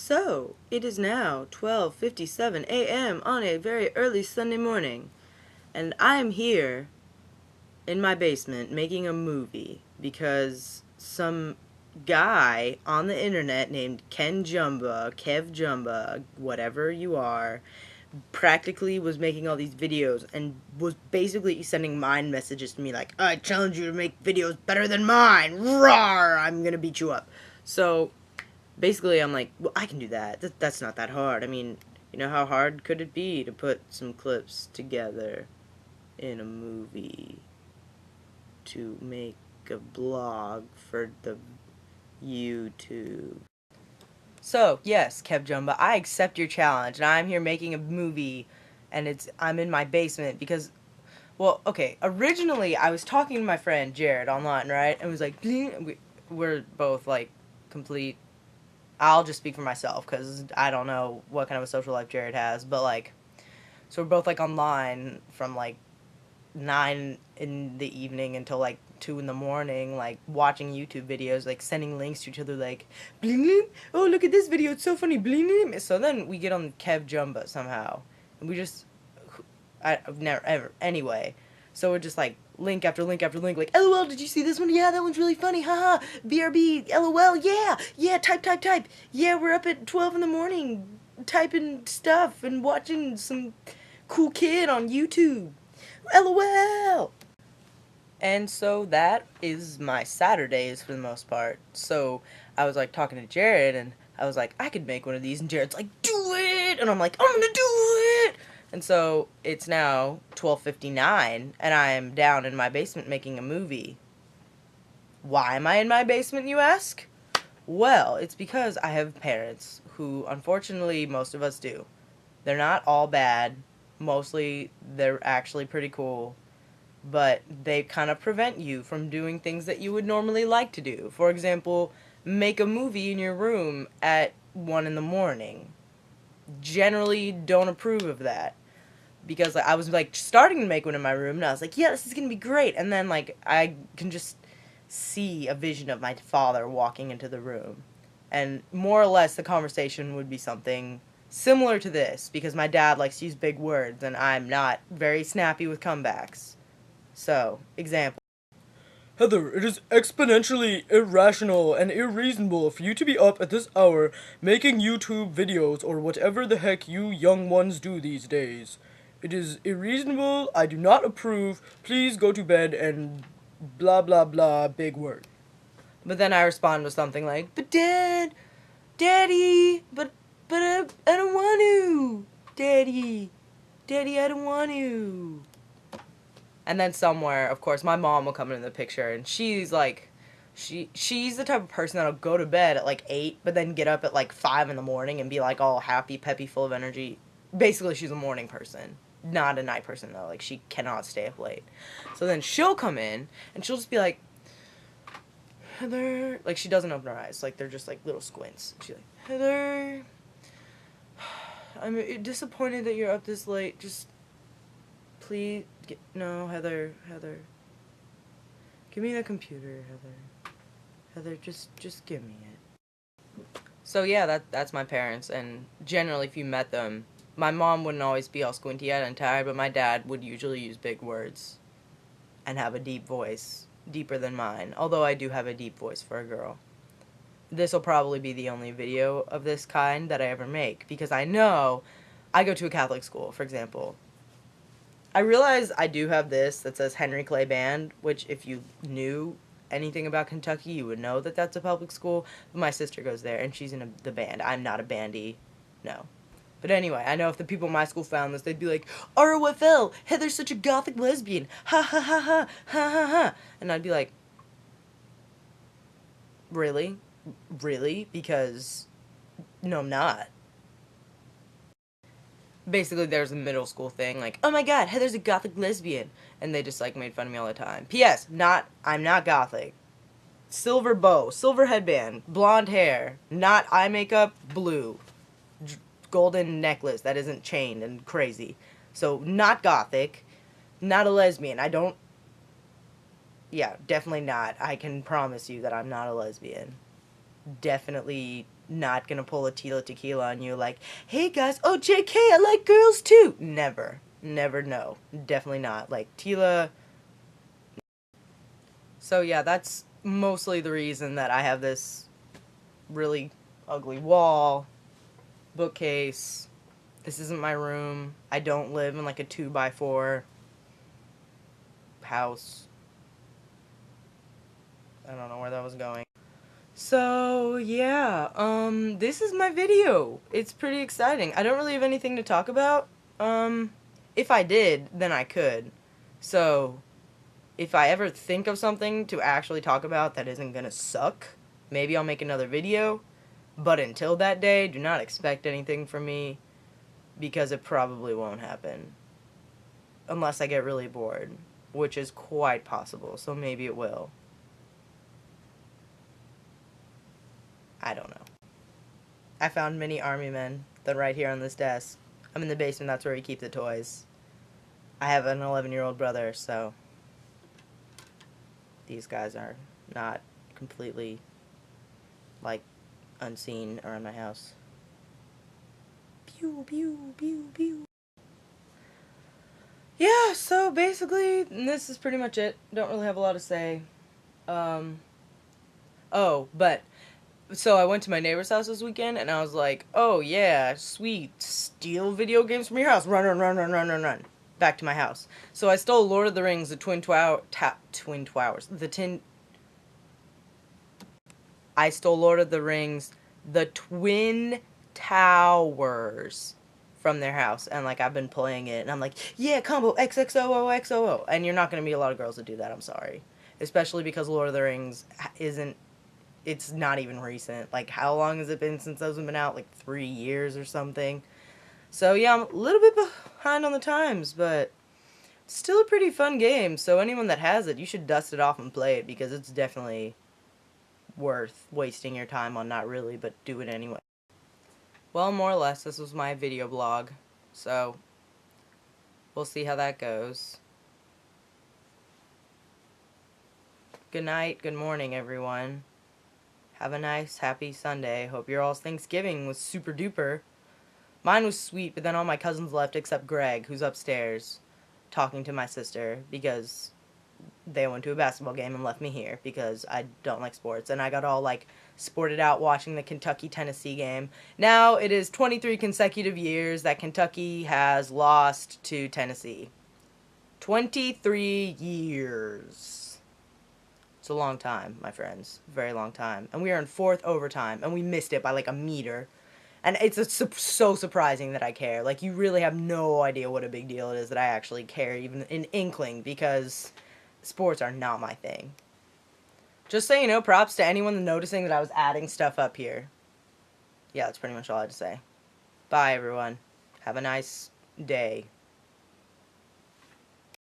So, it is now 12:57 a.m. on a very early Sunday morning, and I'm here in my basement making a movie because some guy on the internet named Ken Jumba, Kev Jumba, whatever you are, practically was making all these videos and was basically sending mind messages to me like, I challenge you to make videos better than mine. Rawr! I'm gonna beat you up. So basically I'm like, well, I can do that. That's not that hard. I mean, you know, how hard could it be to put some clips together in a movie to make a blog for the YouTube? So, yes, Kev Jumba, I accept your challenge, and I'm here making a movie, and I'm in my basement because, well, okay, originally I was talking to my friend Jared online, right, and was like, we're both, like, complete, I'll just speak for myself, because I don't know what kind of a social life Jared has, but, like, so we're both, like, online from, like, 9 in the evening until like 2 in the morning, like watching YouTube videos, like sending links to each other, like, bling, bling, oh, look at this video, it's so funny, bling, bling. So then we get on Kev Jumba somehow, and we just, I've never, ever, anyway, so we're just like, link after link after link, like, LOL, did you see this one? Yeah, that one's really funny, haha, BRB, LOL, yeah, type, yeah, we're up at 12 in the morning, typing stuff, and watching some cool kid on YouTube. LOL! And so that is my Saturdays for the most part. So I was like talking to Jared, and I was like, I could make one of these, and Jared's like, do it! And I'm like, I'm gonna do it! And so it's now 12:59, and I am down in my basement making a movie. Why am I in my basement, you ask? Well, it's because I have parents who, unfortunately, most of us do. They're not all bad. Mostly, they're actually pretty cool. But they kind of prevent you from doing things that you would normally like to do. For example, make a movie in your room at 1 in the morning. Generally don't approve of that. Because I was like starting to make one in my room, and I was like, yeah, this is gonna be great. And then like I can just see a vision of my father walking into the room. And more or less the conversation would be something similar to this, because my dad likes to use big words and I'm not very snappy with comebacks. So, example. Heather, it is exponentially irrational and unreasonable for you to be up at this hour making YouTube videos or whatever the heck you young ones do these days. It is unreasonable, I do not approve, please go to bed and blah blah blah big word. But then I respond with something like, but Daddy, but I don't want to. Daddy, I don't want to. And then somewhere, of course, my mom will come into the picture, and she's like, she's the type of person that'll go to bed at like 8, but then get up at like 5 in the morning and be like all happy, peppy, full of energy. Basically, she's a morning person. Not a night person, though. Like, she cannot stay up late. So then she'll come in, and she'll just be like, Heather, like, she doesn't open her eyes, like, they're just like little squints. She's like, Heather, I'm disappointed that you're up this late. Just please no, Heather, give me the computer, Heather, just give me it. So yeah, that's my parents, and generally if you met them, my mom wouldn't always be all squinty-eyed and tired, but my dad would usually use big words and have a deep voice, deeper than mine, although I do have a deep voice for a girl. This will probably be the only video of this kind that I ever make, because I know I go to a Catholic school, for example. I realize I do have this that says Henry Clay Band, which if you knew anything about Kentucky, you would know that that's a public school. But my sister goes there, and she's in the band. I'm not a bandy. No. But anyway, I know if the people in my school found this, they'd be like, ROFL, Heather's such a gothic lesbian. Ha ha ha ha, ha ha ha. And I'd be like, really? Really? Because, no, I'm not. Basically, there's a middle school thing, like, oh my god, Heather's a gothic lesbian. And they just, like, made fun of me all the time. P.S. I'm not gothic. Silver bow, silver headband, blonde hair, not eye makeup, blue. Golden necklace that isn't chained and crazy. So, not gothic, not a lesbian. Yeah, definitely not. I can promise you that I'm not a lesbian. definitely not gonna pull a Tila Tequila on you like, hey guys, oh JK, I like girls too. Never. Never, no. Definitely not. Like, Tila. So yeah, that's mostly the reason that I have this really ugly wall, bookcase. This isn't my room. I don't live in like a 2x4 house. I don't know where that was going. So, yeah, this is my video. It's pretty exciting. I don't really have anything to talk about. If I did, then I could. So, if I ever think of something to actually talk about that isn't gonna suck, maybe I'll make another video. But until that day, do not expect anything from me, because it probably won't happen. Unless I get really bored, which is quite possible, so maybe it will. I don't know. I found many army men. They're right here on this desk. I'm in the basement, that's where we keep the toys. I have an 11-year-old brother, so these guys are not completely, like, unseen around my house. Pew, pew, pew, pew. Yeah, so basically, this is pretty much it. Don't really have a lot to say. Oh, but so I went to my neighbor's house this weekend, and I was like, oh yeah, sweet, steal video games from your house. Run, run, run, run, run, run, run. Back to my house. So I stole Lord of the Rings, the I stole Lord of the Rings, the Twin Towers from their house, and like I've been playing it, and I'm like, yeah, combo XXOO, and you're not gonna meet a lot of girls that do that. I'm sorry, especially because Lord of the Rings isn't. It's not even recent. Like, how long has it been since those have been out? Like 3 years or something. So yeah, I'm a little bit behind on the times, but still a pretty fun game. So anyone that has it, you should dust it off and play it, because it's definitely worth wasting your time on. Not really, but do it anyway. Well, more or less, this was my video blog. So we'll see how that goes. Good night, good morning, everyone. Have a nice, happy Sunday. Hope your all's Thanksgiving was super duper. Mine was sweet, but then all my cousins left except Greg, who's upstairs, talking to my sister, because they went to a basketball game and left me here, because I don't like sports. And I got all, like, sported out watching the Kentucky-Tennessee game. Now, it is 23 consecutive years that Kentucky has lost to Tennessee. 23 years. It's a long time, my friends. Very long time. And we are in fourth overtime, and we missed it by like a meter. And it's so surprising that I care. Like, you really have no idea what a big deal it is that I actually care, even an inkling, because sports are not my thing. Just so you know, props to anyone noticing that I was adding stuff up here. Yeah, that's pretty much all I had to say. Bye, everyone. Have a nice day.